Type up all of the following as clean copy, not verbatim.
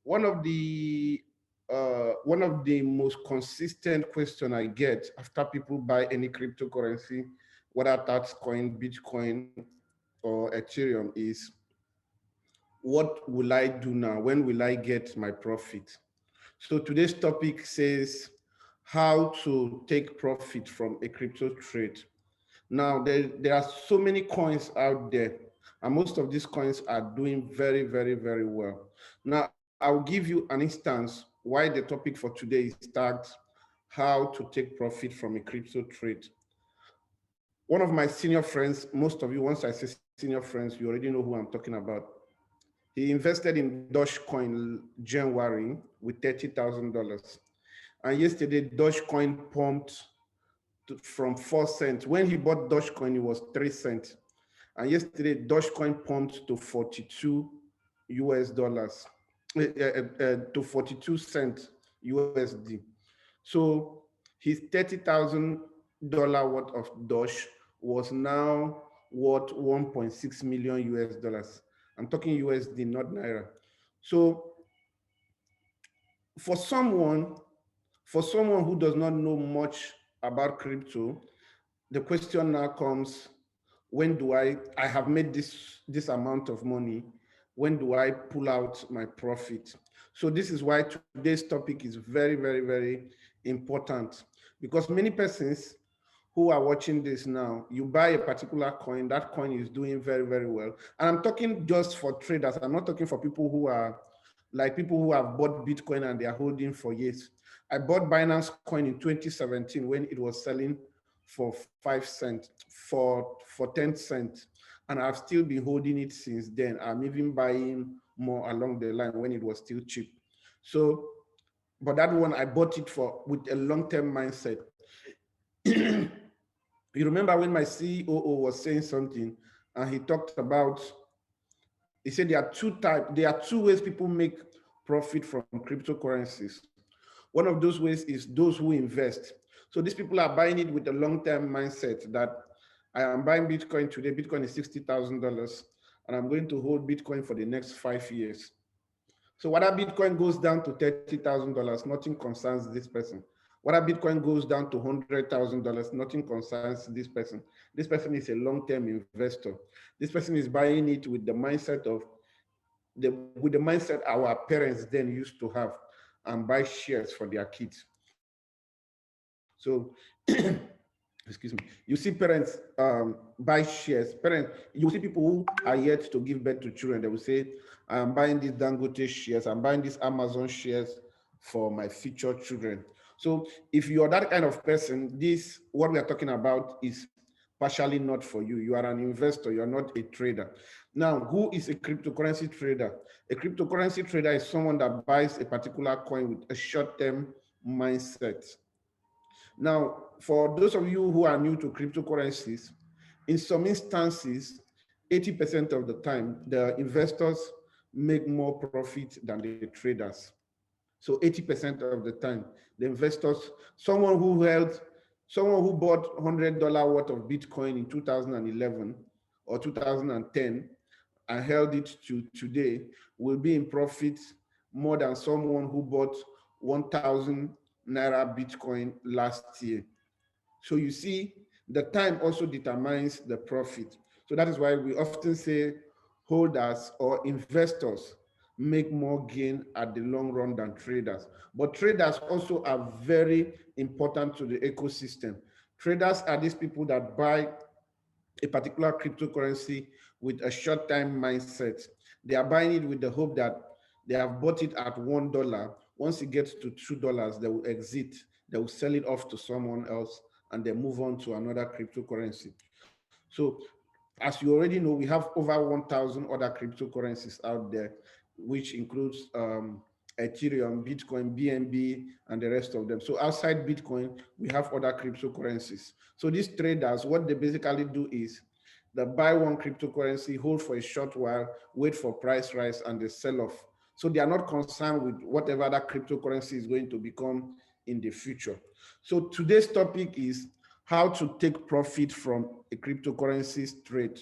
one of the most consistent question I get after people buy any cryptocurrency, whether that's coin, Bitcoin, or Ethereum, is what will I do now? When will I get my profit? So today's topic says how to take profit from a crypto trade. Now, there are so many coins out there, and most of these coins are doing very, very, very well. Now, I'll give you an instance why the topic for today is tagged how to take profit from a crypto trade. One of my senior friends, most of you, once I say senior friends, you already know who I'm talking about. He invested in Dogecoin January with $30,000. And yesterday, Dogecoin pumped from 4 cents. When he bought Dogecoin, it was 3 cents. And yesterday, Dogecoin pumped to 42 US dollars, to 42 cents USD. So his $30,000 worth of Doge was now worth 1.6 million US dollars. I'm talking USD, not Naira. So for someone who does not know much about crypto, the question now comes, when do I have made this amount of money, when do I pull out my profit? So this is why today's topic is very, very, very important, because many persons who are watching this now, you buy a particular coin, that coin is doing very, very well. And I'm talking just for traders. I'm not talking for people who are like people who have bought Bitcoin and they are holding for years. I bought Binance coin in 2017 when it was selling for 5 cents, for 10 cents. And I've still been holding it since then. I'm even buying more along the line when it was still cheap. So, but that one I bought it for with a long-term mindset. You remember when my COO was saying something and he talked about, he said there are two ways people make profit from cryptocurrencies. One of those ways is those who invest. So these people are buying it with a long-term mindset that I am buying Bitcoin today. Bitcoin is $60,000 and I'm going to hold Bitcoin for the next 5 years. So whether Bitcoin goes down to $30,000, nothing concerns this person. Whether Bitcoin goes down to $100,000, nothing concerns this person. This person is a long-term investor. This person is buying it with the mindset of with the mindset our parents then used to have, and buy shares for their kids. So excuse me, you see parents buy shares. You see people who are yet to give birth to children, they will say, I'm buying these Dangote shares, I'm buying these Amazon shares for my future children. So if you're that kind of person, what we are talking about is partially not for you. You are an investor, you're not a trader. Now, who is a cryptocurrency trader? A cryptocurrency trader is someone that buys a particular coin with a short-term mindset. Now, for those of you who are new to cryptocurrencies, in some instances, 80% of the time, the investors make more profit than the traders. So 80% of the time, the investors, someone who bought $100 worth of Bitcoin in 2011 or 2010 and held it to today will be in profit more than someone who bought 1,000 Naira Bitcoin last year. So you see, the time also determines the profit. So that is why we often say holders or investors make more gain at the long run than traders. But traders also are very important to the ecosystem. Traders are these people that buy a particular cryptocurrency with a short-term mindset. They are buying it with the hope that they have bought it at $1. Once it gets to $2, they will exit. They will sell it off to someone else and then move on to another cryptocurrency. So as you already know, we have over 1,000 other cryptocurrencies out there, which includes Ethereum, Bitcoin, BNB, and the rest of them. So outside Bitcoin, we have other cryptocurrencies. So these traders, what they basically do is they buy one cryptocurrency, hold for a short while, wait for price rise, and they sell off. So they are not concerned with whatever that cryptocurrency is going to become in the future. So today's topic is how to take profit from a cryptocurrency trade.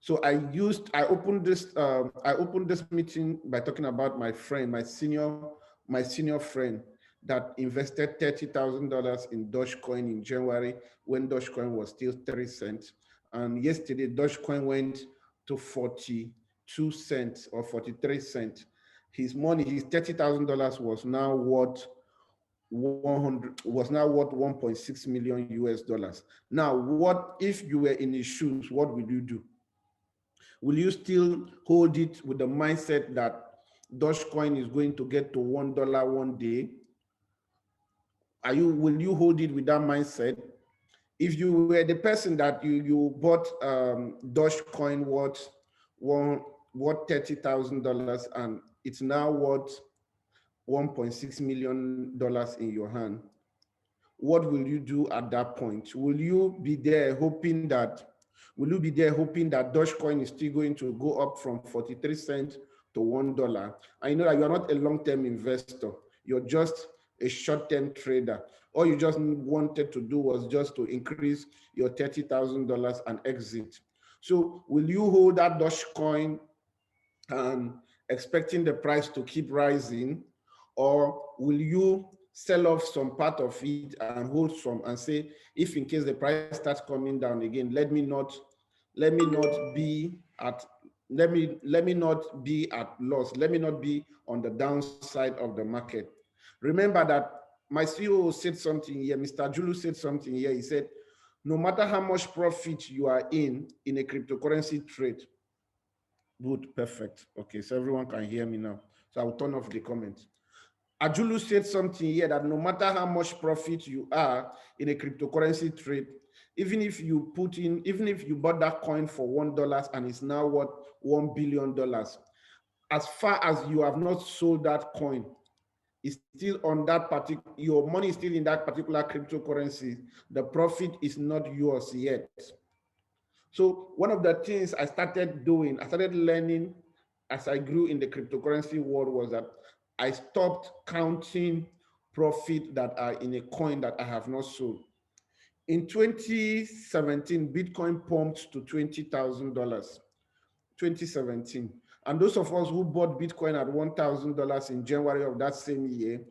So I opened this meeting by talking about my friend, my senior friend that invested $30,000 in Dogecoin in January when Dogecoin was still 30 cents. And yesterday, Dogecoin went to 42 cents or 43 cents. His money, his $30,000 was now worth 1.6 million US dollars. Now, what if you were in his shoes? What will you do? Will you still hold it with the mindset that Dogecoin is going to get to $1 one day? Will you hold it with that mindset? If you were the person that you bought Dogecoin worth $30,000 and it's now worth $1.6 million in your hand, what will you do at that point? Will you be there hoping that Dogecoin is still going to go up from 43 cents to $1? I know that you're not a long-term investor. You're just a short-term trader. All you just wanted to do was just to increase your $30,000 and exit. So will you hold that Dogecoin and expecting the price to keep rising, or will you sell off some part of it and hold some and say, if in case the price starts coming down again, let me not be at loss, let me not be on the downside of the market? Remember that my CEO said something here, Mr. Julu said something here. He said, no matter how much profit you are in a cryptocurrency trade. Good, perfect. Okay, so everyone can hear me now. So I will turn off the comments. Ajulu said something here that no matter how much profit you are in a cryptocurrency trade, even if you bought that coin for $1 and it's now worth $1 billion, as far as you have not sold that coin, it's still on that particular, your money is still in that particular cryptocurrency. The profit is not yours yet. So one of the things I started learning as I grew in the cryptocurrency world was that I stopped counting profit that are in a coin that I have not sold. In 2017, Bitcoin pumped to $20,000, 2017. And those of us who bought Bitcoin at $1,000 in January of that same year,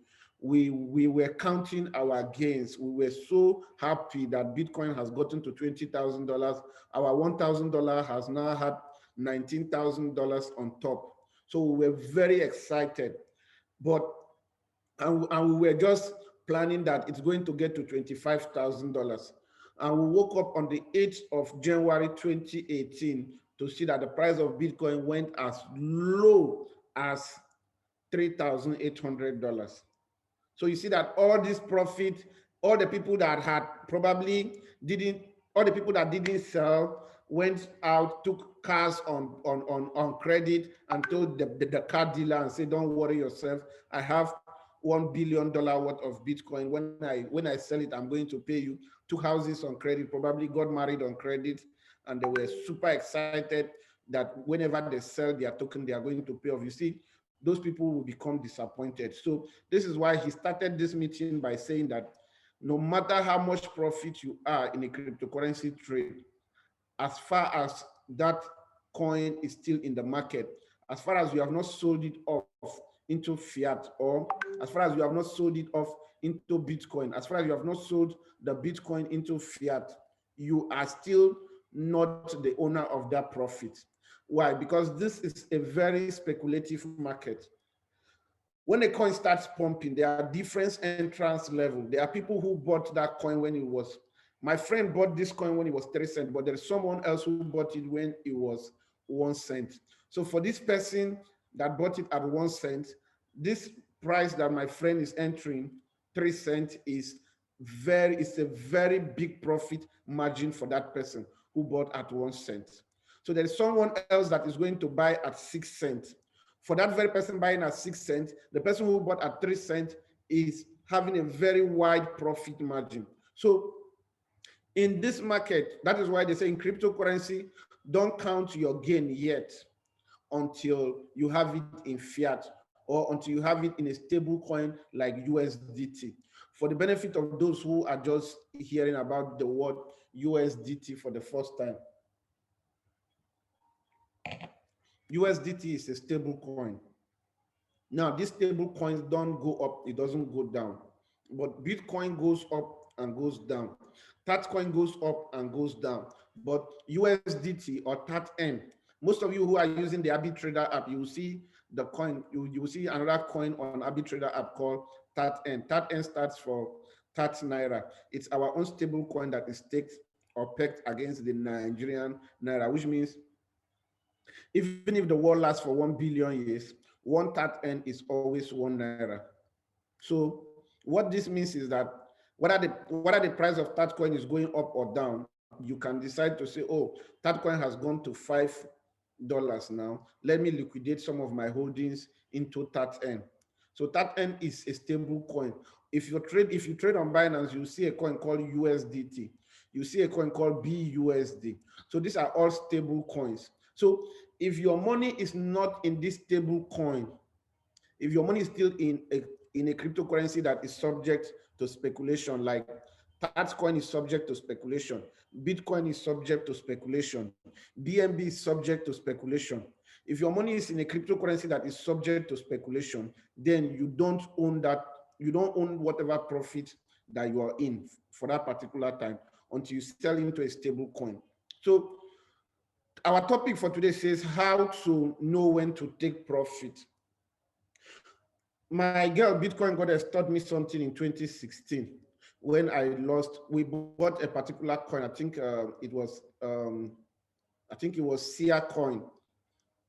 we were counting our gains. We were so happy that Bitcoin has gotten to $20,000. Our $1,000 has now had $19,000 on top. So we were very excited. And we were just planning that it's going to get to $25,000. And we woke up on the 8th of January 2018 to see that the price of Bitcoin went as low as $3,800. So you see that all this profit, all the people that didn't sell went out, took cars on credit and told the car dealer and said, don't worry yourself, I have $1 billion worth of Bitcoin. When I sell it, I'm going to pay you. Took houses on credit, probably got married on credit, and they were super excited that whenever they sell their token, they are going to pay off. You see, those people will become disappointed. So this is why he started this meeting by saying that no matter how much profit you are in a cryptocurrency trade, as far as that coin is still in the market, as far as you have not sold it off into fiat, or as far as you have not sold it off into Bitcoin, as far as you have not sold the Bitcoin into fiat, you are still not the owner of that profit. Why? Because this is a very speculative market. When a coin starts pumping, there are different entrance levels. There are people who bought that coin when it was, my friend bought this coin when it was 30 cents, but there's someone else who bought it when it was 1 cent. So for this person that bought it at 1 cent, this price that my friend is entering, 3 cents, is a very big profit margin for that person who bought at 1 cent. So there's someone else that is going to buy at 6 cents. For that very person buying at 6 cents, the person who bought at 3 cents is having a very wide profit margin. So in this market, that is why they say in cryptocurrency, don't count your gain yet until you have it in fiat or until you have it in a stable coin like USDT. For the benefit of those who are just hearing about the word USDT for the first time, USDT is a stable coin. Now, these stable coins don't go up, it doesn't go down. But Bitcoin goes up and goes down. Tatcoin goes up and goes down. But USDT or TATN, most of you who are using the ABiTrader app, you will see the coin, you will see another coin on ABiTrader app called TATN. TATN stands for TAT Naira. It's our own stable coin that is staked or pegged against the Nigerian Naira, which means even if the world lasts for 1 billion years, one TATN is always 1 Naira. So what this means is that whether the price of Tatcoin is going up or down, you can decide to say, oh, Tatcoin has gone to $5 now. Let me liquidate some of my holdings into TATN. So TATN is a stable coin. If you trade on Binance, you see a coin called USDT. You see a coin called BUSD. So these are all stable coins. So if your money is not in this stable coin, if your money is still in a cryptocurrency that is subject to speculation, like Tatcoin is subject to speculation, Bitcoin is subject to speculation, BNB is subject to speculation. If your money is in a cryptocurrency that is subject to speculation, then you don't own that, you don't own whatever profit that you are in for that particular time until you sell into a stable coin. So our topic for today says how to know when to take profit. My girl Bitcoin Goddess taught me something in 2016 when we bought a particular coin. I think it was SIA coin,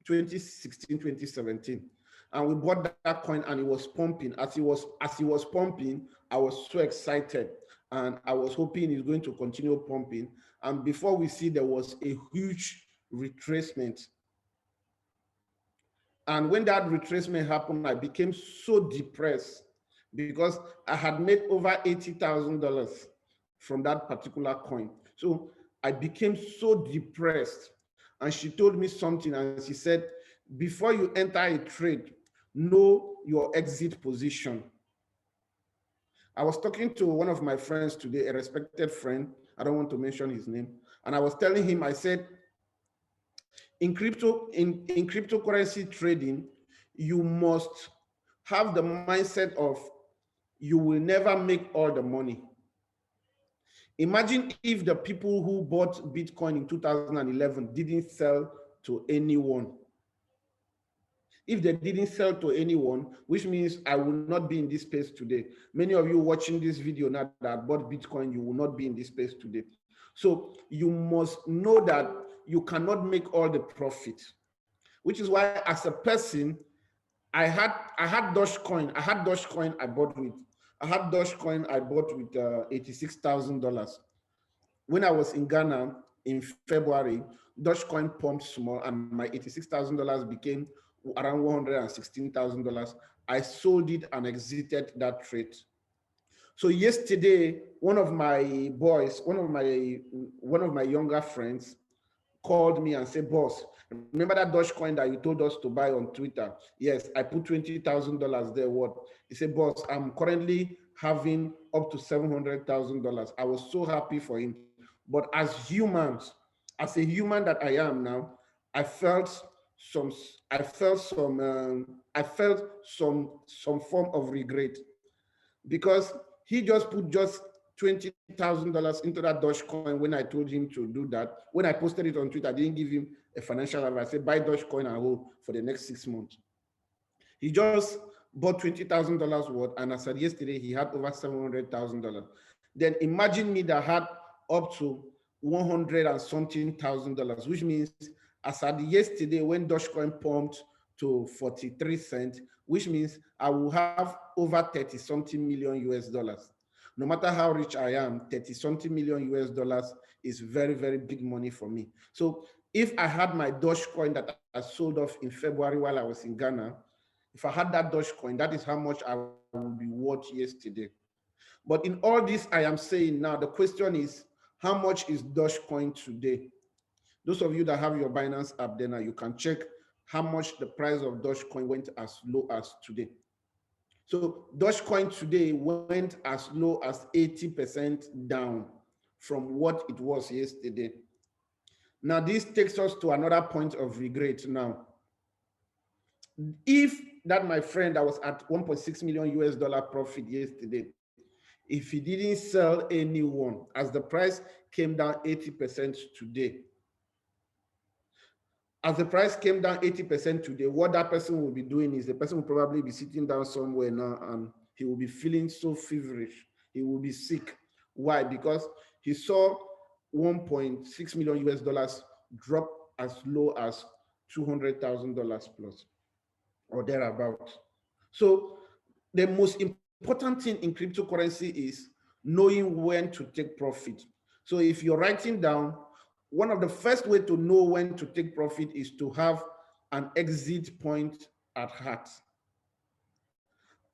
2016, 2017. And we bought that coin and it was pumping. As it was pumping, I was so excited and I was hoping it's going to continue pumping. And before we see, there was a huge retracement. And when that retracement happened, I became so depressed because I had made over $80,000 from that particular coin. So I became so depressed. And she told me something and she said, before you enter a trade, know your exit position. I was talking to one of my friends today, a respected friend. I don't want to mention his name. And I was telling him, I said, in cryptocurrency trading, you must have the mindset of you will never make all the money. Imagine if the people who bought Bitcoin in 2011 didn't sell to anyone. If they didn't sell to anyone, which means I will not be in this space today. Many of you watching this video now that bought Bitcoin, you will not be in this space today. So you must know that you cannot make all the profit, which is why as a person, I had Dogecoin. I had Dogecoin I bought with $86,000. When I was in Ghana in February, Dogecoin pumped small and my $86,000 became around $116,000. I sold it and exited that trade. So yesterday, one of my boys, one of my younger friends called me and said, boss, remember that Dogecoin that you told us to buy on Twitter? Yes, I put $20,000 there. What? He said, boss, I'm currently having up to $700,000. I was so happy for him. But as humans, as a human that I am now, I felt some form of regret because he just put $20,000 into that Dogecoin when I told him to do that. When I posted it on Twitter, I didn't give him a financial advice. I said, buy Dogecoin and hold for the next 6 months. He just bought $20,000 worth, and as I said yesterday, he had over $700,000. Then imagine me that had up to $100 and something thousand, which means as at yesterday when Dogecoin pumped to 43 cents, which means I will have over 30 something million US dollars. No matter how rich I am, 30 something million US dollars is very, very big money for me. So if I had my Dogecoin that I sold off in February while I was in Ghana, if I had that Dogecoin, that is how much I would be worth yesterday. But in all this I am saying now, the question is, how much is Dogecoin today? Those of you that have your Binance app there now, you can check how much the price of Dogecoin went as low as today. So Dogecoin today went as low as 80% down from what it was yesterday. Now this takes us to another point of regret now. if that my friend that was at 1.6 million US dollar profit yesterday, if he didn't sell anyone, as the price came down 80% today, as the price came down 80% today, what that person will be doing is the person will probably be sitting down somewhere now and he will be feeling so feverish. He will be sick. Why? Because he saw 1.6 million US dollars drop as low as $200,000 plus or thereabout. So the most important thing in cryptocurrency is knowing when to take profit. So if you're writing down, one of the first way to know when to take profit is to have an exit point at heart.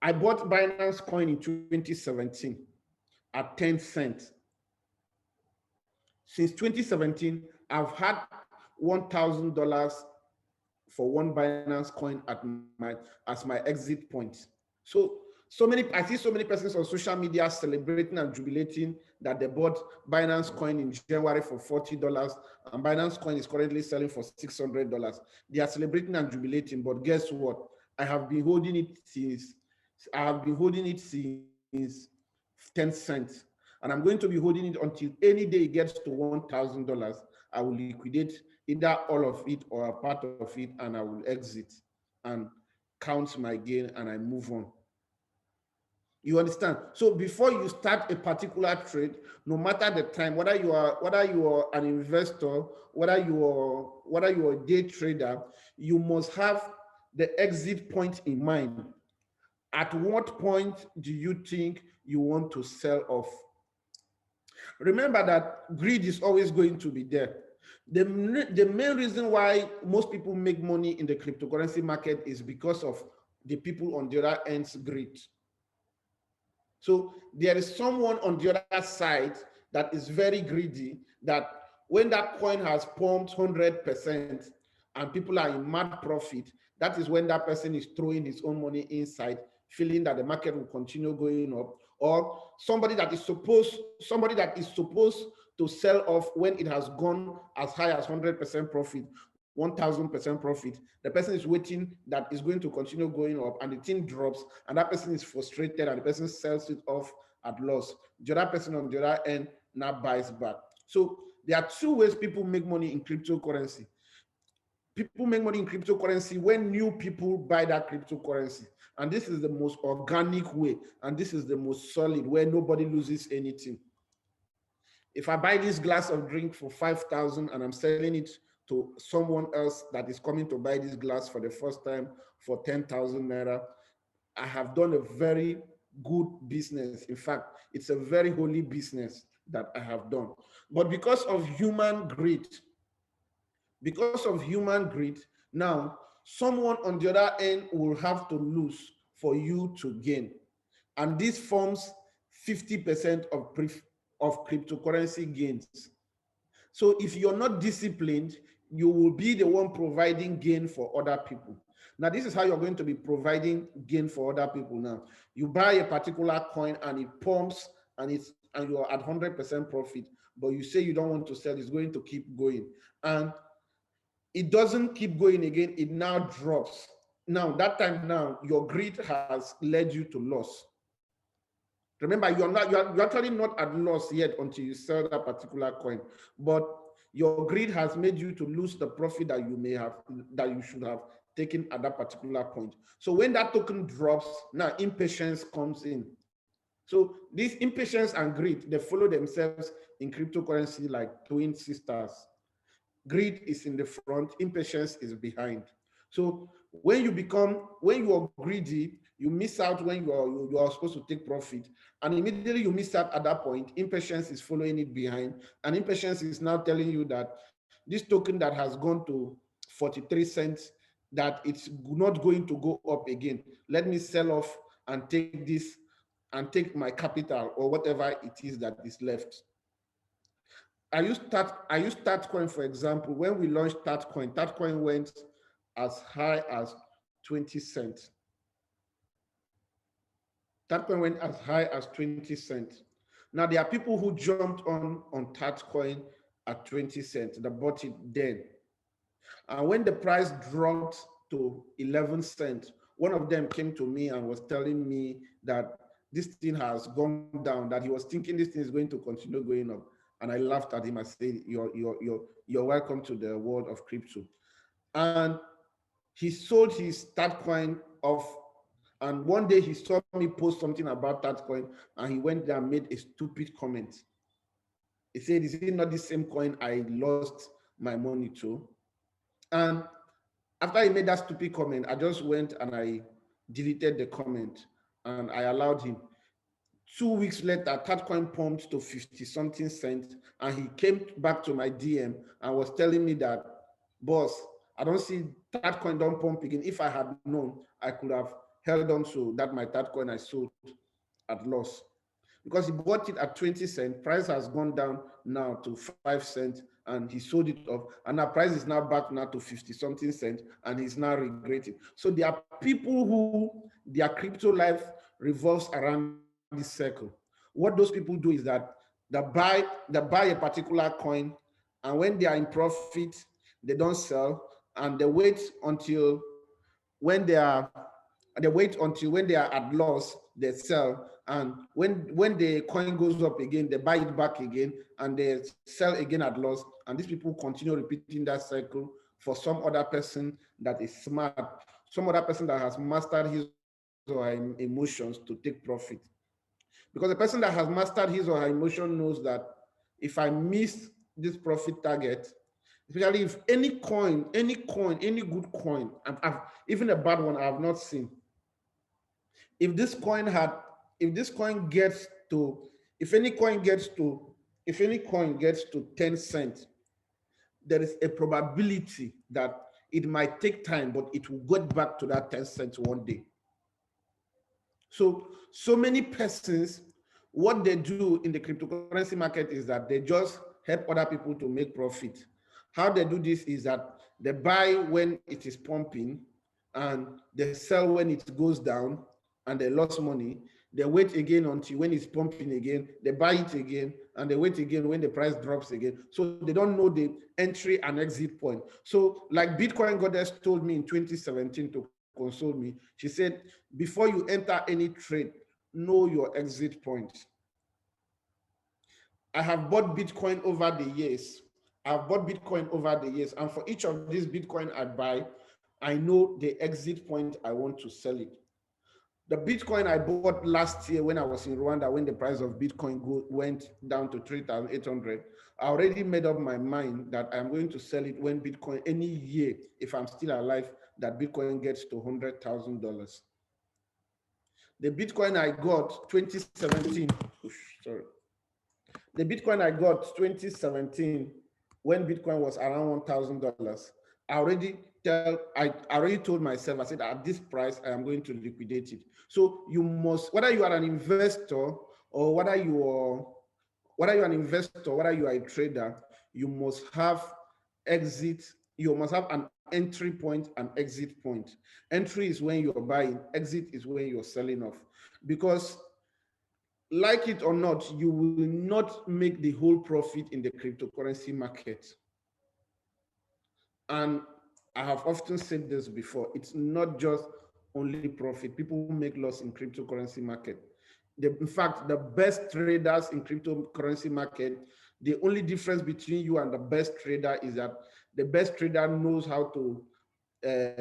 I bought Binance Coin in 2017 at 10 cents. Since 2017, I've had $1,000 for one Binance Coin as my exit point. I see so many persons on social media celebrating and jubilating that they bought Binance Coin in January for $40 and Binance Coin is currently selling for $600. They are celebrating and jubilating, but guess what? I have been holding it since 10 cents, and I'm going to be holding it until any day it gets to $1,000. I will liquidate either all of it or a part of it, and I will exit and count my gain and I move on. You understand? So before you start a particular trade, no matter the time, whether you are an investor, whether you are a day trader, you must have the exit point in mind. At what point do you think you want to sell off? Remember that greed is always going to be there. The main reason why most people make money in the cryptocurrency market is because of the people on the other end's greed. So there is someone on the other side that is very greedy, that when that coin has pumped 100% and people are in mad profit, that is when that person is throwing his own money inside, feeling that the market will continue going up. Or somebody that is supposed to sell off when it has gone as high as 100% profit, 1,000% profit. The person is waiting that it's going to continue going up and the thing drops and that person is frustrated and the person sells it off at loss. The other person on the other end now buys back. So there are two ways people make money in cryptocurrency. People make money in cryptocurrency when new people buy that cryptocurrency. And this is the most organic way. And this is the most solid, where nobody loses anything. If I buy this glass of drink for 5,000 and I'm selling it to someone else that is coming to buy this glass for the first time for 10,000 naira, I have done a very good business. In fact, it's a very holy business that I have done. But because of human greed, now someone on the other end will have to lose for you to gain. And this forms 50% of cryptocurrency gains. So if you're not disciplined, you will be the one providing gain for other people. Now, this is how you're going to be providing gain for other people. Now, you buy a particular coin and it pumps and you're at 100% profit, but you say you don't want to sell, it's going to keep going. And it doesn't keep going again, it now drops. Now, that time now, your greed has led you to loss. Remember, you're actually not at loss yet until you sell that particular coin, but your greed has made you to lose the profit that you should have taken at that particular point. So when that token drops, now impatience comes in. So this impatience and greed, they follow themselves in cryptocurrency like twin sisters. Greed is in the front, impatience is behind. So when you are greedy, you miss out when you are supposed to take profit, and immediately you miss out at that point. Impatience is following it behind, and impatience is now telling you that this token that has gone to 43 cents, that it's not going to go up again. Let me sell off and take this and take my capital or whatever it is that is left. I use Tatcoin, for example. When we launched Tatcoin went as high as 20 cents. Tatcoin went as high as 20 cents. Now, there are people who jumped on Tatcoin at 20 cents, that bought it then. And when the price dropped to 11 cents. One of them came to me and was telling me that this thing has gone down, that he was thinking this thing is going to continue going up. And I laughed at him. I said, you're welcome to the world of crypto. And he sold his that coin off. And one day he saw me post something about that coin, and he went there and made a stupid comment. He said, is it not the same coin I lost my money to? And after he made that stupid comment, I just went and I deleted the comment and I allowed him. 2 weeks later, that coin pumped to 50 something cents, and he came back to my DM and was telling me that, boss, I don't see that coin don't pump again. If I had known, I could have held on to that my that coin I sold at loss. Because he bought it at 20 cents, price has gone down now to 5 cents, and he sold it off, and our price is now back now to 50 something cents, and he's now regretting. So there are people who their crypto life revolves around this circle. What those people do is that they buy a particular coin, and when they are in profit, they don't sell, and they wait until when they are when they are at loss, they sell. And when the coin goes up again, they buy it back again and they sell again at loss. And these people continue repeating that cycle for some other person that is smart, some other person that has mastered his or her emotions to take profit. Because the person that has mastered his or her emotion knows that if I miss this profit target, especially if any good coin, even a bad one I have not seen, if this coin had, if this coin gets to, if any coin gets to 10 cents, there is a probability that it might take time, but it will get back to that 10 cents one day. So many persons, what they do in the cryptocurrency market is that they just help other people to make profit. How they do this is that they buy when it is pumping and they sell when it goes down and they lost money. They wait again until when it's pumping again, they buy it again, and they wait again when the price drops again. So they don't know the entry and exit point. So like Bitcoin Goddess told me in 2017 to console me, she said, before you enter any trade, know your exit point. I have bought Bitcoin over the years. And for each of these Bitcoin I buy, I know the exit point I want to sell it. The Bitcoin I bought last year when I was in Rwanda, when the price of Bitcoin went down to 3,800, I already made up my mind that I'm going to sell it when Bitcoin, any year, if I'm still alive, that Bitcoin gets to $100,000. The Bitcoin I got 2017, the Bitcoin I got 2017, when Bitcoin was around $1,000, I already told myself, I said, at this price, I am going to liquidate it. So you must, whether you are an investor or whether you are a trader, you must have you must have an entry point and exit point. Entry is when you're buying, exit is when you're selling off. Because like it or not, you will not make the whole profit in the cryptocurrency market. And I have often said this before, it's not just only profit. People make loss in cryptocurrency market. In fact, the best traders in cryptocurrency market, the only difference between you and the best trader is that the best trader knows how to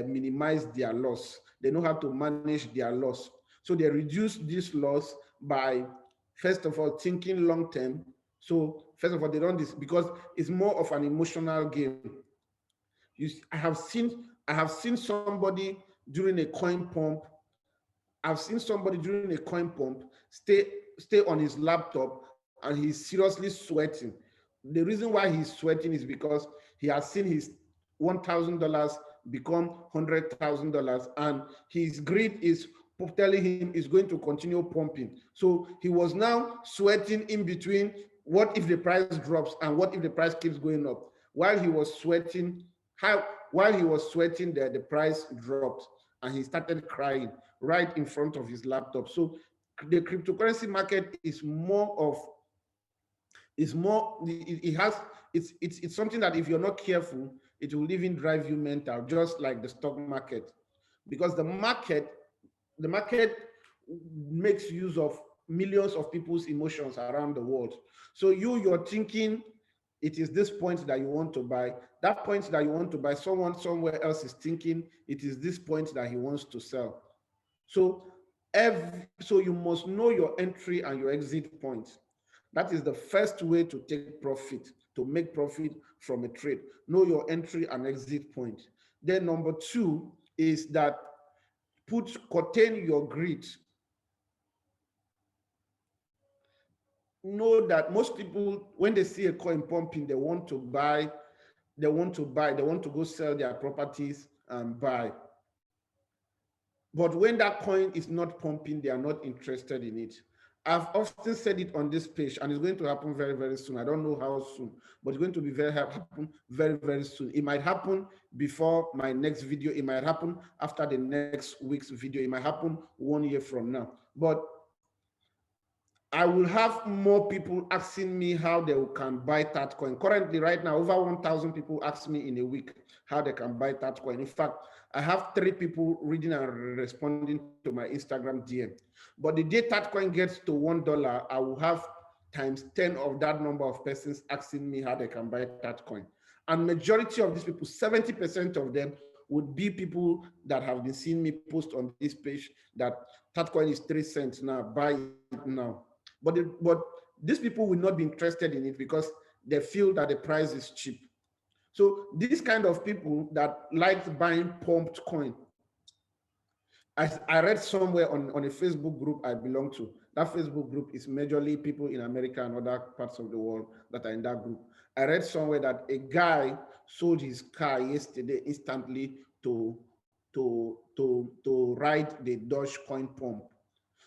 minimize their loss. They know how to manage their loss. So they reduce this loss by, first of all, thinking long term. So first of all, they don't this because it's more of an emotional game. I have seen somebody during a coin pump. I've seen somebody during a coin pump stay on his laptop and he's seriously sweating. The reason why he's sweating is because he has seen his $1,000 become $100,000, and his greed is telling him he's going to continue pumping. So he was now sweating in between what if the price drops and what if the price keeps going up. While he was sweating, the price dropped and he started crying right in front of his laptop. So the cryptocurrency market is it's something that if you're not careful, It will even drive you mental, just like the stock market, because the market makes use of millions of people's emotions around the world. So you're thinking it is this point that you want to buy. That point that you want to buy, someone somewhere else is thinking it is this point that he wants to sell. So so you must know your entry and your exit point. That is the first way to take profit, to make profit from a trade. Know your entry and exit point. Then number two is that contain your greed. Know that most people, when they see a coin pumping, they want to buy, they want to go sell their properties and buy. But when that coin is not pumping, they are not interested in it. I've often said it on this page, and it's going to happen very, very soon. I don't know how soon, but it's going to be happen very, very soon. It might happen before my next video. It might happen after the next week's video. It might happen 1 year from now. But I will have more people asking me how they can buy that coin. Currently, right now, over 1,000 people ask me in a week how they can buy that coin. In fact, I have 3 people reading and responding to my Instagram DM. But the day that coin gets to $1, I will have times 10 of that number of persons asking me how they can buy that coin. And majority of these people, 70% of them, would be people that have been seeing me post on this page that coin is 3 cents now, buy it now. But these people will not be interested in it because they feel that the price is cheap. So these kind of people that like buying pumped coin, I read somewhere on a Facebook group I belong to. That Facebook group is majorly people in America and other parts of the world that are in that group. I read somewhere that a guy sold his car yesterday instantly to ride the Dogecoin pump.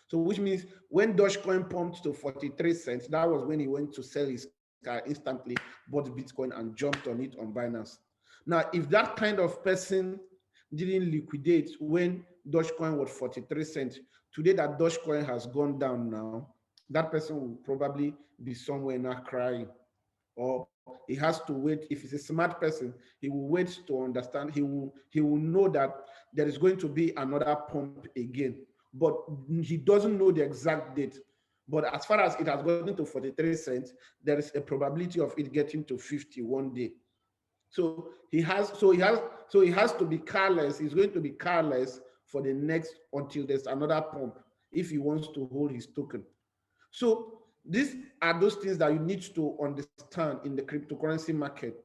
So which means when Dogecoin pumped to 43 cents, that was when he went to sell his car instantly, bought Bitcoin and jumped on it on Binance. Now, if that kind of person didn't liquidate when Dogecoin was 43 cents, today that Dogecoin has gone down now, that person will probably be somewhere now crying. Or he has to wait. If he's a smart person, he will wait to understand. He will know that there is going to be another pump again, but he doesn't know the exact date. But as far as it has gotten to 43 cents, there is a probability of it getting to 50 one day. So he has to be careless. He's going to be careless for the next until there's another pump if he wants to hold his token. So these are those things that you need to understand in the cryptocurrency market.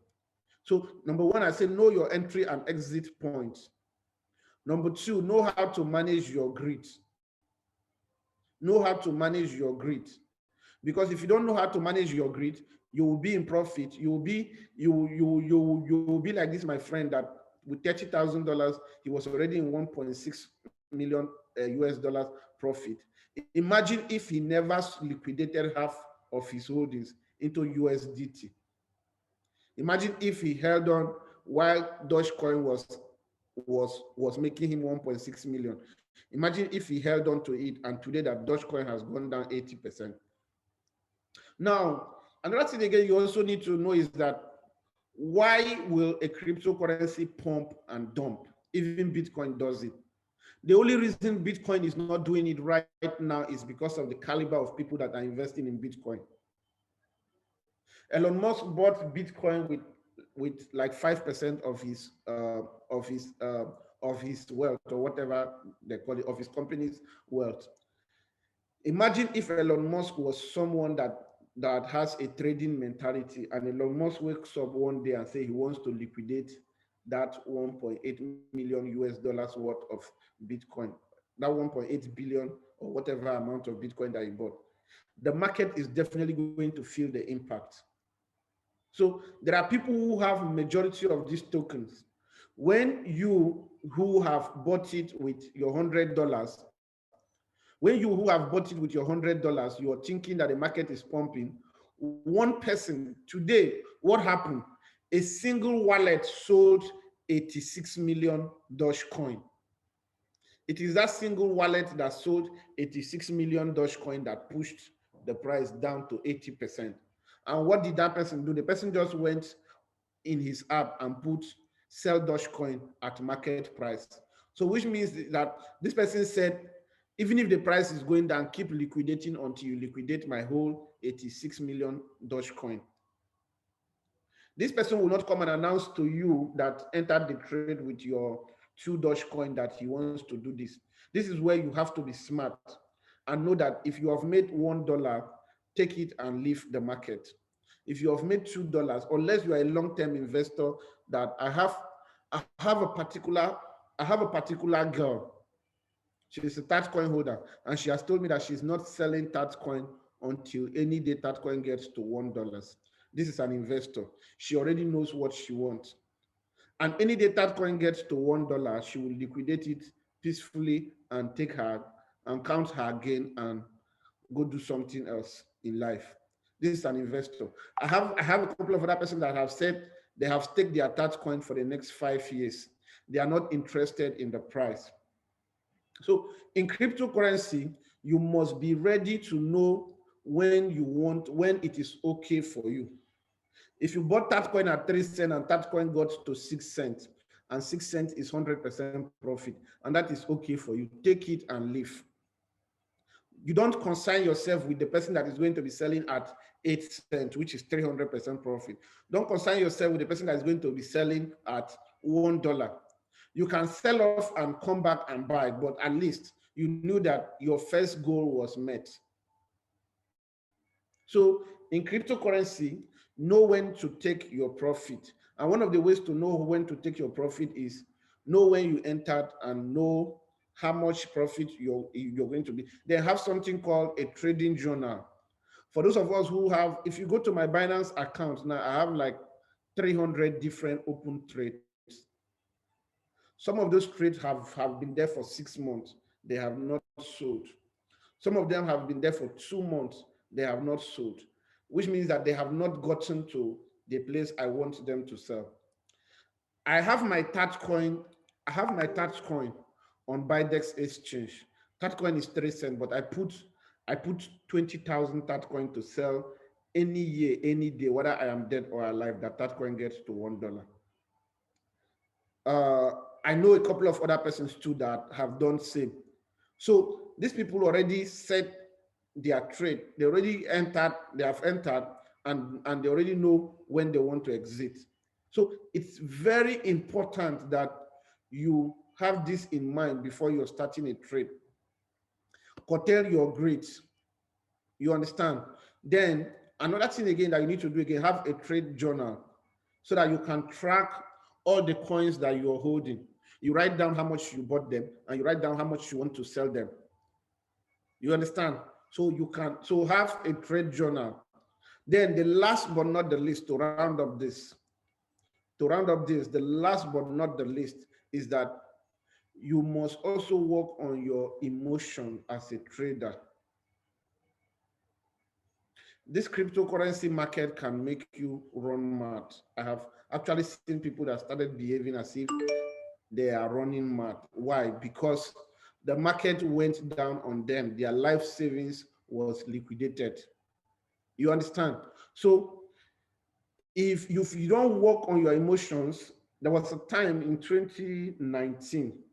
So number one, I say know your entry and exit points. Number two, know how to manage your greed. Know how to manage your greed. Because if you don't know how to manage your greed, you will be in profit. You will be like this, my friend, that with $30,000, he was already in 1.6 million US dollars profit. Imagine if he never liquidated half of his holdings into USDT. Imagine if he held on while Dogecoin was making him 1.6 million. Imagine if he held on to it, and today that Dogecoin has gone down 80%. Now, another thing again you also need to know is that why will a cryptocurrency pump and dump? Even Bitcoin does it. The only reason Bitcoin is not doing it right now is because of the caliber of people that are investing in Bitcoin. Elon Musk bought Bitcoin with like 5% of his wealth, or whatever they call it, of his company's wealth. Imagine if Elon Musk was someone that has a trading mentality, and Elon Musk wakes up one day and say he wants to liquidate that 1.8 million US dollars worth of Bitcoin, that 1.8 billion or whatever amount of Bitcoin that he bought. The market is definitely going to feel the impact. So there are people who have majority of these tokens. When you who have bought it with your $100, when you who have bought it with your $100, you are thinking that the market is pumping. One person today, what happened? A single wallet sold 86 million Dogecoin. It is that single wallet that sold 86 million Dogecoin that pushed the price down to 80%. And what did that person do? The person just went in his app and put sell Dogecoin at market price. So which means that this person said, even if the price is going down, keep liquidating until you liquidate my whole 86 million Dogecoin. This person will not come and announce to you that entered the trade with your 2 Dogecoin that he wants to do this. This is where you have to be smart and know that if you have made $1, take it and leave the market. If you have made $2, unless you are a long-term investor, that I have a particular girl. She's a Tatcoin holder, and she has told me that she's not selling Tatcoin until any day Tatcoin gets to $1. This is an investor. She already knows what she wants. And any day Tatcoin gets to $1, she will liquidate it peacefully and take her and count her gain and go do something else in life. This is an investor. I have a couple of other persons that have said they have staked their Tatcoin for the next 5 years. They are not interested in the price. So in cryptocurrency, you must be ready to know when it is okay for you. If you bought Tatcoin at 3 cents and Tatcoin got to 6 cents, and 6 cents is 100% profit, and that is okay for you, take it and leave. You don't concern yourself with the person that is going to be selling at 8 cents, which is 300% profit. Don't concern yourself with the person that is going to be selling at $1. You can sell off and come back and buy, but at least you knew that your first goal was met. So in cryptocurrency, know when to take your profit. And one of the ways to know when to take your profit is know when you entered and know how much profit you're going to be. They have something called a trading journal. For those of us who have, if you go to my Binance account now, I have like 300 different open trades. Some of those trades have been there for 6 months. They have not sold. Some of them have been there for 2 months. They have not sold, which means that they have not gotten to the place I want them to sell. I have my Tatcoin. I have my Tatcoin on Bidex Exchange. Tatcoin is 3 cents, but I put 20,000 Tatcoin to sell any year, any day, whether I am dead or alive, that Tatcoin gets to $1. I know a couple of other persons too that have done same. So these people already set their trade. They already entered, they have entered, and they already know when they want to exit. So it's very important that you have this in mind before you're starting a trade. Curtail your grades. You understand? Then another thing again that you need to do again, have a trade journal so that you can track all the coins that you're holding. You write down how much you bought them and you write down how much you want to sell them. You understand? So you can have a trade journal. Then the last but not the least, to round up this, the last but not the least is that you must also work on your emotion as a trader. This cryptocurrency market can make you run mad. I have actually seen people that started behaving as if they are running mad. Why? Because the market went down on them. Their life savings was liquidated. You understand? So if you don't work on your emotions, there was a time in 2019.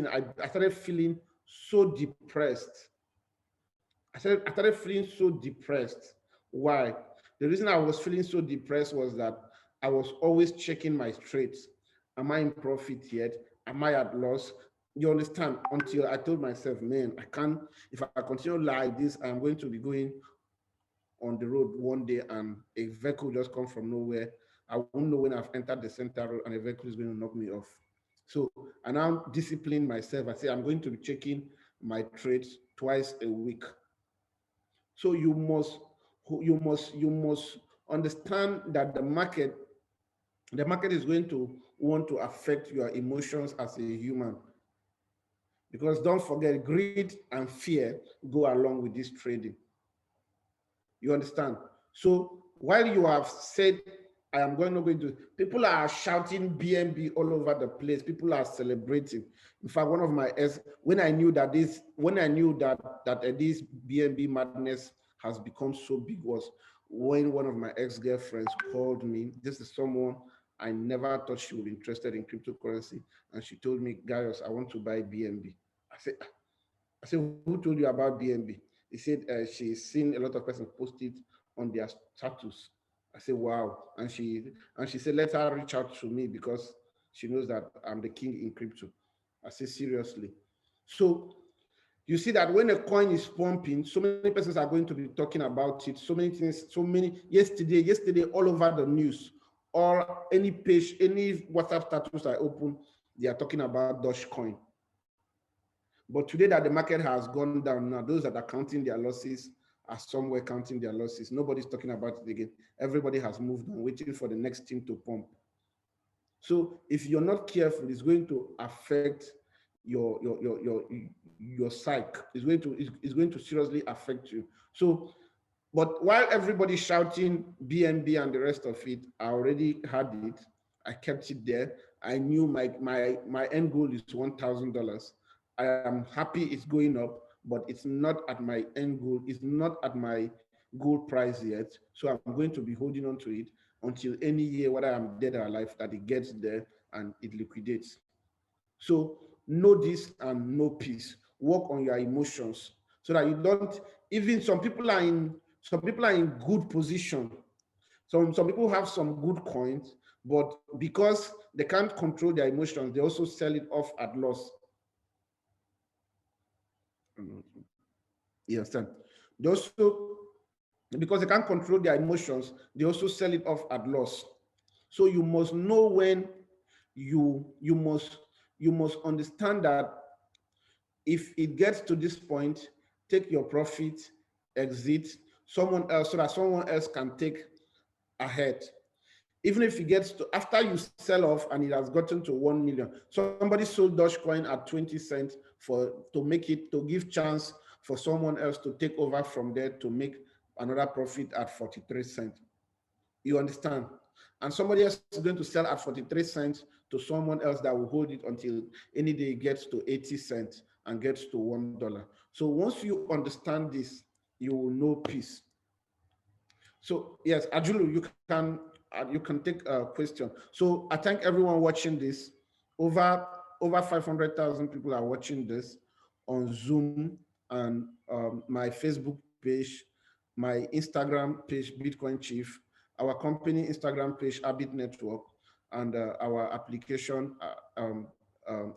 I started feeling so depressed. I started feeling so depressed. Why? The reason I was feeling so depressed was that I was always checking my trades. Am I in profit yet? Am I at loss? You understand? Until I told myself, man, I can't, if I continue like this, I'm going to be going on the road one day and a vehicle just comes from nowhere. I won't know when I've entered the center road and a vehicle is going to knock me off. So I now discipline myself. I say I'm going to be checking my trades twice a week. So you must understand that the market is going to want to affect your emotions as a human. Because don't forget, greed and fear go along with this trading. You understand? So while you have said, I am not going to, people are shouting BNB all over the place. People are celebrating. In fact, one of my when I knew that this BNB madness has become so big was when one of my ex-girlfriends called me. This is someone I never thought she would be interested in cryptocurrency. And she told me, Gaius, I want to buy BNB. I said, who told you about BNB? He said she's seen a lot of persons post it on their status. I said, wow. And she said, let her reach out to me because she knows that I'm the king in crypto. I said, seriously. So you see that when a coin is pumping, so many persons are going to be talking about it. So many things, so many, yesterday, all over the news, or any page, any WhatsApp status I open, they are talking about Dogecoin. But today that the market has gone down now, those that are counting their losses are somewhere counting their losses. Nobody's talking about it again. Everybody has moved on, waiting for the next thing to pump. So if you're not careful, it's going to affect your psyche. It's going to seriously affect you. So, but while everybody's shouting BNB and the rest of it, I already had it. I kept it there. I knew my end goal is $1,000. I am happy it's going up, but it's not at my end goal. It's not at my goal price yet. So I'm going to be holding on to it until any year, whether I'm dead or alive, that it gets there and it liquidates. So know this and know peace. Work on your emotions so that you don't. Even some people are in good position. Some people have some good coins, but because they can't control their emotions, they also sell it off at loss. You understand? They also, because they can't control their emotions, they also sell it off at loss. So you must know when you must understand that if it gets to this point, take your profit, exit someone else, so that someone else can take ahead. Even if it gets to, after you sell off and it has gotten to 1 million, somebody sold Dogecoin at 20 cents to give chance for someone else to take over from there to make another profit at 43 cents. You understand? And somebody else is going to sell at 43 cents to someone else that will hold it until any day it gets to 80 cents and gets to $1. So once you understand this, you will know peace. So yes, Ajulu, you can take a question. So I thank everyone watching this. Over 500,000 people are watching this on Zoom and my Facebook page, my Instagram page, Bitcoin Chief, our company Instagram page, ABiTNetwork, and our application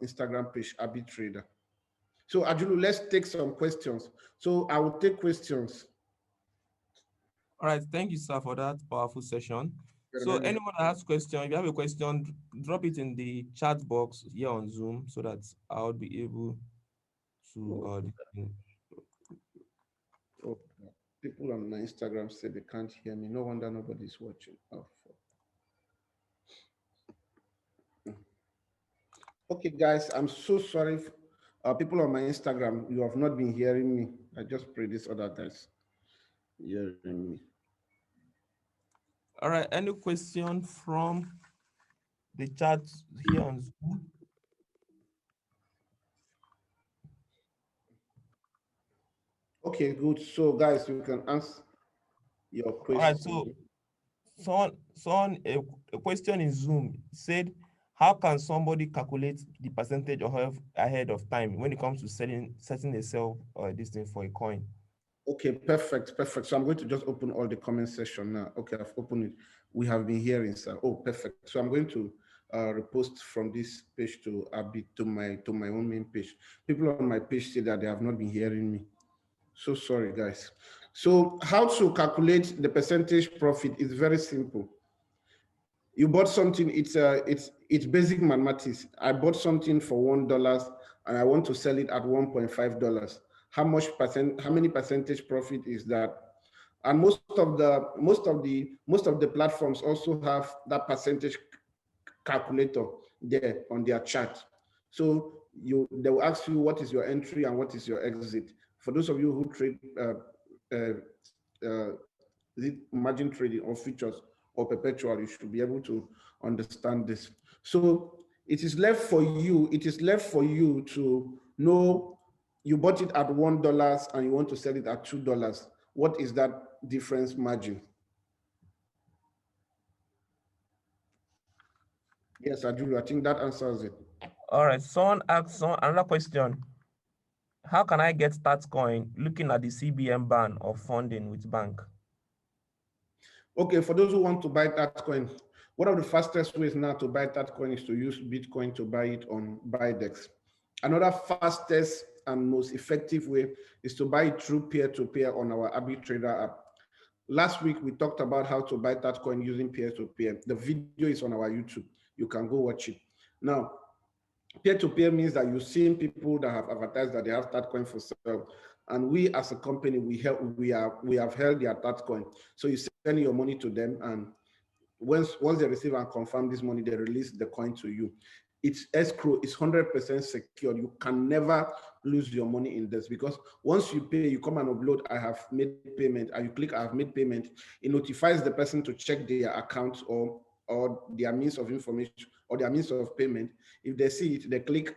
Instagram page, ABiTrader. So Ajulu, let's take some questions. So I will take questions. All right, thank you, sir, for that powerful session. So anyone that has question, if you have a question, drop it in the chat box here on Zoom so that I'll be able to Oh, people on my Instagram say they can't hear me. No wonder nobody's watching. Oh, okay, guys, I'm so sorry. People on my Instagram, you have not been hearing me. I just pray this other guys hearing me. All right, any question from the chat here on Zoom? Okay, good. So, guys, you can ask your All right, so question. a question in Zoom said, how can somebody calculate the percentage of ahead of time when it comes to setting a sell or this thing for a coin? Okay, perfect. So I'm going to just open all the comment section now. Okay, I've opened it. We have been hearing, sir. Oh, perfect. So I'm going to repost from this page to my own main page. People on my page say that they have not been hearing me. So sorry, guys. So how to calculate the percentage profit is very simple. You bought something, it's basic mathematics. I bought something for $1 and I want to sell it at $1.5. How many percentage profit is that? And most of the platforms also have that percentage calculator there on their chart. So they will ask you what is your entry and what is your exit. For those of you who trade margin trading or futures or perpetual, you should be able to understand this. So it is left for you to know you bought it at $1 and you want to sell it at $2. What is that difference margin? Yes, I do. I think that answers it. All right. Someone asks another question. How can I get Tatcoin looking at the CBN ban of funding with bank? Okay, for those who want to buy Tatcoin, one of the fastest ways now to buy Tatcoin is to use Bitcoin to buy it on Bidex. Another fastest and most effective way is to buy it through peer-to-peer on our ABiTrader app. Last week, we talked about how to buy Tatcoin using peer-to-peer. The video is on our YouTube. You can go watch it. Now, peer-to-peer means that you've seen people that have advertised that they have Tatcoin for sale, and we as a company we have held their Tatcoin. So you send your money to them, and once they receive and confirm this money, they release the coin to you. It's escrow. It's 100% secure. You can never lose your money in this, because once you pay, you come and upload I have made payment, and you click I have made payment. It notifies the person to check their account or their means of information or their means of payment. If they see it, they click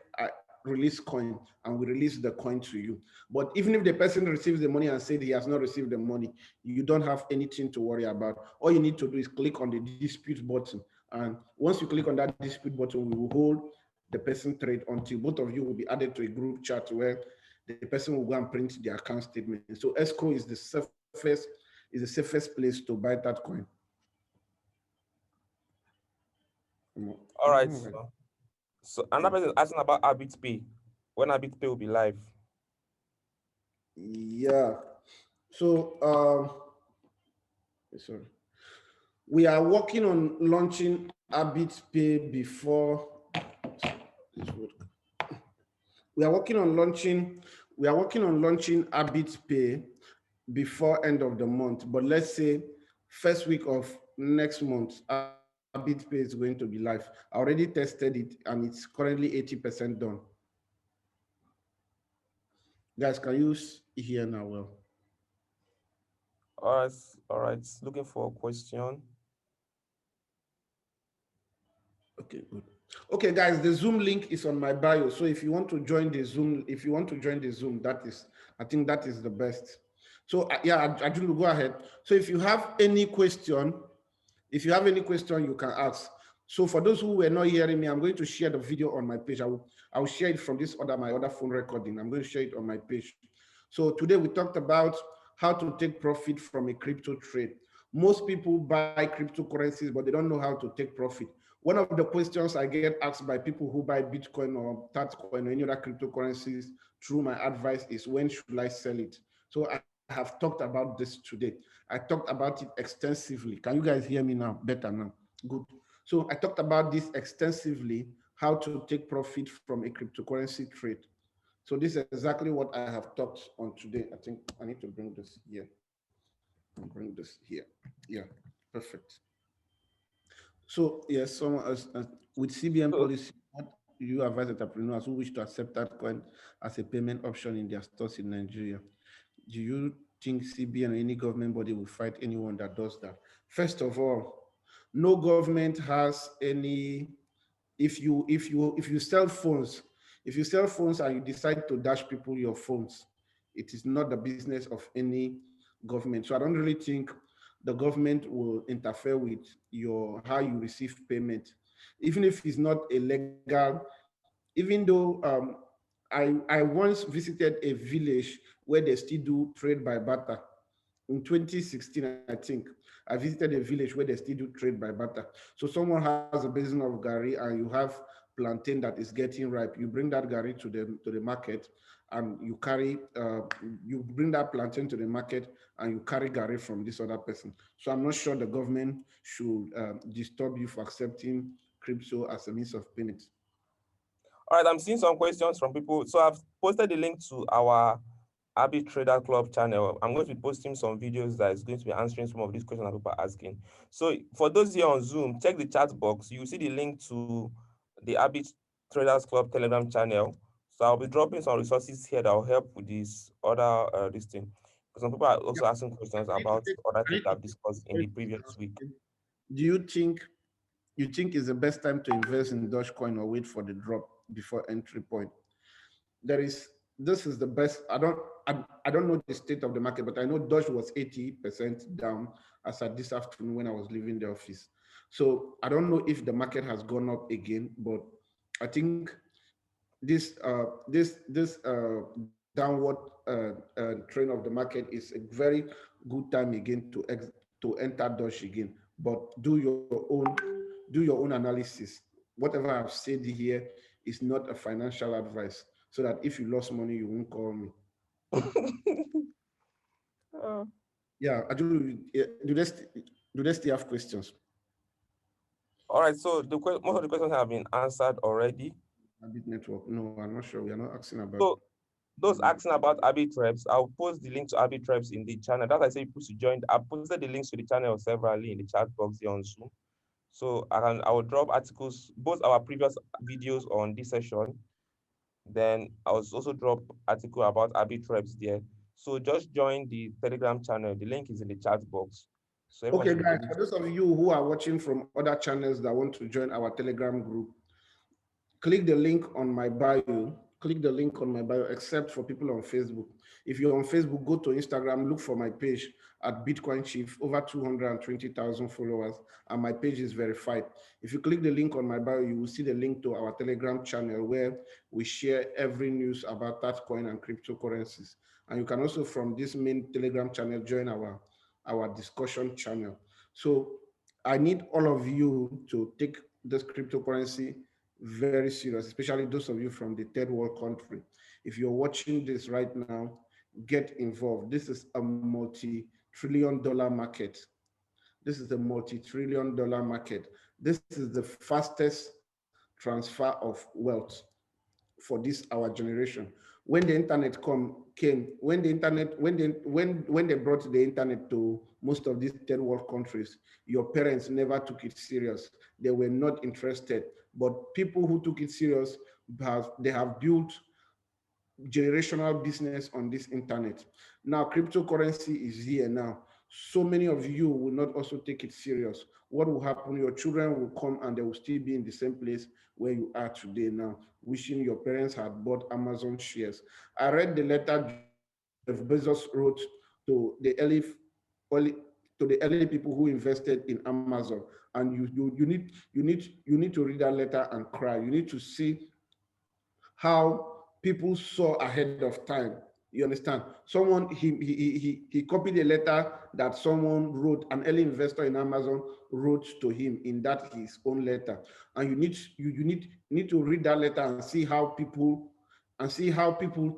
release coin, and we release the coin to you. But even if the person receives the money and said he has not received the money, you don't have anything to worry about. All you need to do is click on the dispute button. And once you click on that dispute button, we will hold the person trade until both of you will be added to a group chat where the person will go and print the account statement. So escrow is the safest place to buy that coin. All right. So another person is asking about AbitPay. When AbitPay will be live? Yeah. So sorry. We are working on launching AbitPay before we are working on launching AbitPay before end of the month, but let's say first week of next month, AbitPay is going to be live. I already tested it and it's currently 80% done. Guys, can you hear now? Well, All right. All right. Looking for a question. okay, good. Okay, guys, the Zoom link is on my bio. So if you want to join the Zoom, I think that is the best. So yeah, I do go ahead. So if you have any question, you can ask. So for those who were not hearing me, I'm going to share the video on my page. I will share it from my other phone recording. I'm going to share it on my page. So today we talked about how to take profit from a crypto trade. Most people buy cryptocurrencies, but they don't know how to take profit. One of the questions I get asked by people who buy Bitcoin or Tatcoin or any other cryptocurrencies through my advice is, when should I sell it? So I have talked about this today. I talked about it extensively. Can you guys hear me now? Better now. Good. So I talked about this extensively, how to take profit from a cryptocurrency trade. So this is exactly what I have talked on today. I think I need to bring this here. Bring this here. Yeah, perfect. So yes, someone else, with CBN So, policy, what do you advise entrepreneurs who wish to accept that coin as a payment option in their stores in Nigeria? Do you think CBN or any government body will fight anyone that does that? First of all, no government has any. If you sell phones, and you decide to dash people your phones, it is not the business of any government. So I don't really think the government will interfere with your how you receive payment, even if it's not a legal. Even though I once visited a village where they still do trade by barter in 2016, I think. I visited a village where they still do trade by barter. So someone has a basin of gari and you have plantain that is getting ripe. You bring that gari to the market, and you bring that plantain to the market, and you carry gari from this other person. So I'm not sure the government should disturb you for accepting crypto as a means of payment. all right, I'm seeing some questions from people. So I've posted the link to our ABiTrader Club channel. I'm going to be posting some videos that is going to be answering some of these questions that people are asking. So for those here on Zoom, check the chat box. You will see the link to the ABiTraders Club Telegram channel. So I'll be dropping some resources here that will help with this other this thing. Because some people are also asking questions about other I things need to I've discussed in the previous week. Do you think it's the best time to invest in Dogecoin or wait for the drop before entry point? There is This is the best. I don't know the state of the market, but I know Doge was 80% down as at this afternoon when I was leaving the office. So I don't know if the market has gone up again, but I think this downward trend of the market is a very good time again to enter Doge again. But do your own analysis. Whatever I've said here is not a financial advice, so that if you lost money, you won't call me. Uh, Yeah, do they still have questions? all right, so most of the questions have been answered already. ABiT network? No, I'm not sure. We are not asking about. So those asking about ABiTreps, I'll post the link to ABiTreps in the channel. That's why I say people should join. I posted the links to the channel severally in the chat box here on Zoom. So I will drop articles, both our previous videos on this session. Then I will also drop article about ABiTreps there. So just join the Telegram channel. The link is in the chat box. So everyone Okay, should be guys, able for to. those of you who are watching from other channels that want to join our Telegram group, click the link on my bio. Click the link on my bio, except for people on Facebook. If you're on Facebook, go to Instagram, look for my page at Bitcoin Chief, over 220,000 followers, and my page is verified. If you click the link on my bio, you will see the link to our Telegram channel where we share every news about that coin and cryptocurrencies. And you can also, from this main Telegram channel, join our discussion channel. So I need all of you to take this cryptocurrency very serious, especially those of you from the third world country. If you're watching this right now, get involved. This is a multi-trillion dollar market. This is a multi-trillion dollar market. This is the fastest transfer of wealth for this our generation. When the internet came, when the internet, when they brought the internet to most of these third world countries, your parents never took it serious. They were not interested. But people who took it serious they have built generational business on this internet. Now, cryptocurrency is here now. So many of you will not also take it serious. What will happen? Your children will come and they will still be in the same place where you are today now, wishing your parents had bought Amazon shares. I read the letter Jeff Bezos wrote to the early people who invested in Amazon, and you need to read that letter and cry. You need to see how people saw ahead of time. You understand? Someone he copied a letter that someone wrote, an early investor in Amazon wrote to him in that his own letter. And you need to read that letter and see how people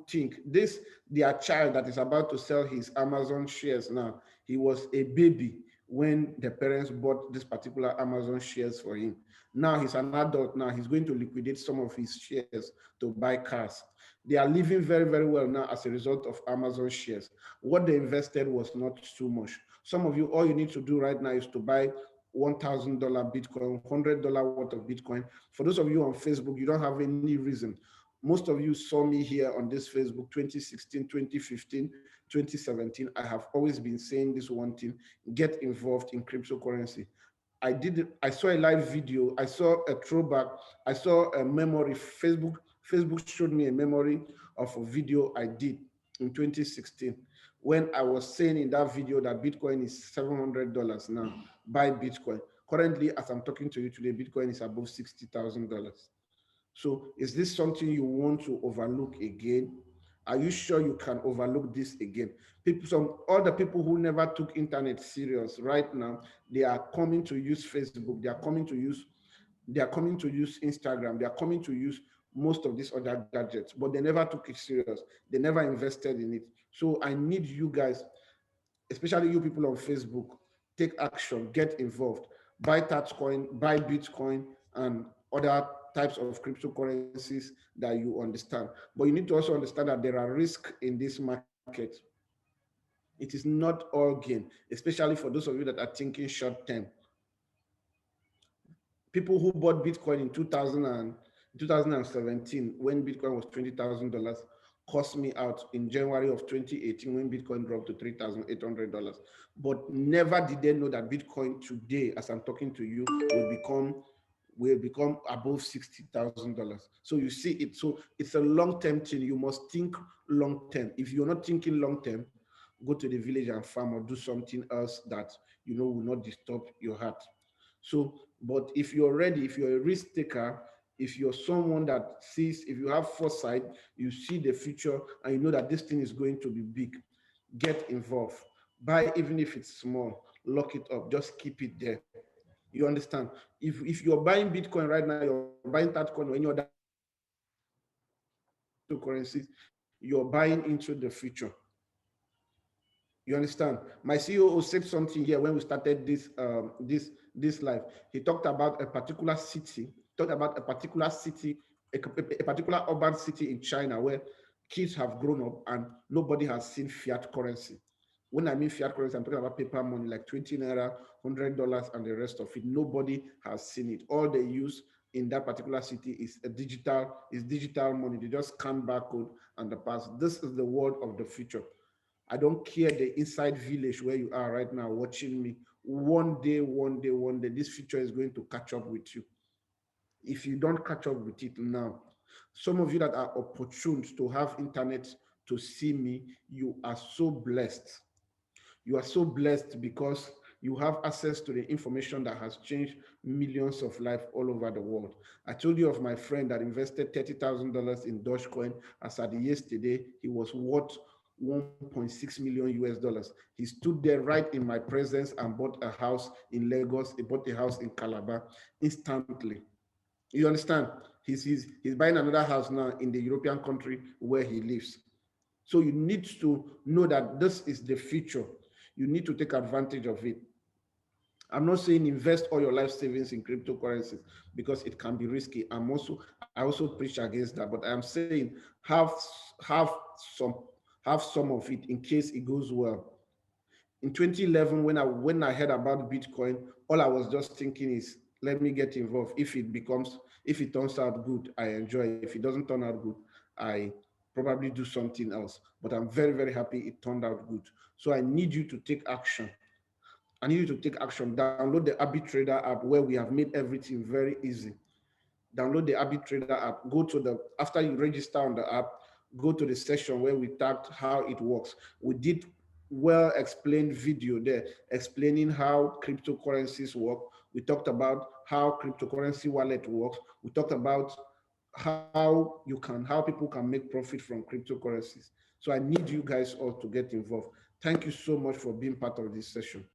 think. This their child that is about to sell his Amazon shares now. He was a baby when the parents bought this particular Amazon shares for him. Now he's an adult. Now he's going to liquidate some of his shares to buy cars. They are living very, very well now as a result of Amazon shares. What they invested was not too much. Some of you, all you need to do right now is to buy $1,000 Bitcoin, $100 worth of Bitcoin. For those of you on Facebook, you don't have any reason. Most of you saw me here on this Facebook 2016, 2015, 2017. I have always been saying this one thing: get involved in cryptocurrency. I saw a live video, I saw a throwback, I saw a memory. Facebook showed me a memory of a video I did in 2016 when I was saying in that video that Bitcoin is $700 now. Buy Bitcoin. Currently, as I'm talking to you today, Bitcoin is above $60,000. So is this something you want to overlook again? Are you sure you can overlook this again? All the people who never took internet serious right now, they are coming to use Facebook. They are coming to use Instagram. They are coming to use most of these other gadgets, but they never took it serious. They never invested in it. So I need you guys, especially you people on Facebook, take action, get involved, buy Tatcoin, buy Bitcoin, and other types of cryptocurrencies that you understand. But you need to also understand that there are risks in this market. It is not all gain, especially for those of you that are thinking short term. People who bought Bitcoin in 2017 when Bitcoin was $20,000 cost me out in January of 2018 when Bitcoin dropped to $3,800. But never did they know that Bitcoin today, as I'm talking to you, will become above $60,000. So you see it. So it's a long-term thing. You must think long-term. If you're not thinking long-term, go to the village and farm or do something else that will not disturb your heart. So, but if you're ready, if you're a risk taker, if you're someone that sees, if you have foresight, you see the future and you know that this thing is going to be big, get involved. Buy even if it's small, lock it up, just keep it there. You understand? If you're buying Bitcoin right now, you're buying Tatcoin or any other cryptocurrencies, you're buying into the future. You understand? My CEO said something here when we started this live. He talked about a particular city, talked about a particular city, a particular urban city in China where kids have grown up and nobody has seen fiat currency. When I mean fiat currency, I'm talking about paper money like 20 naira, $100, and the rest of it. Nobody has seen it. All they use in that particular city is digital money. They just scan barcode and the pass. This is the world of the future. I don't care the inside village where you are right now watching me. One day, this future is going to catch up with you. If you don't catch up with it now, some of you that are opportuned to have internet to see me, you are so blessed. You are so blessed because you have access to the information that has changed millions of lives all over the world. I told you of my friend that invested $30,000 in Dogecoin. As at yesterday, he was worth 1.6 million US dollars. He stood there right in my presence and bought a house in Lagos. He bought a house in Calabar instantly. You understand? He's buying another house now in the European country where he lives. So you need to know that this is the future. You need to take advantage of it. I'm not saying invest all your life savings in cryptocurrencies because it can be risky. I also preach against that, but I'm saying have have some have some of it in case it goes well. In 2011, when I heard about Bitcoin, all I was just thinking is, let me get involved. If it turns out good, I enjoy. If it doesn't turn out good, I probably do something else. But I'm very, very happy it turned out good. So I need you to take action. I need you to take action. Download the ABiTrader app where we have made everything very easy. Download the ABiTrader app. Go to the After you register on the app, go to the section where we tagged how it works. We did well explained video there explaining how cryptocurrencies work. We talked about how cryptocurrency wallet works. We talked about how people can make profit from cryptocurrencies. So I need you guys all to get involved. Thank you so much for being part of this session.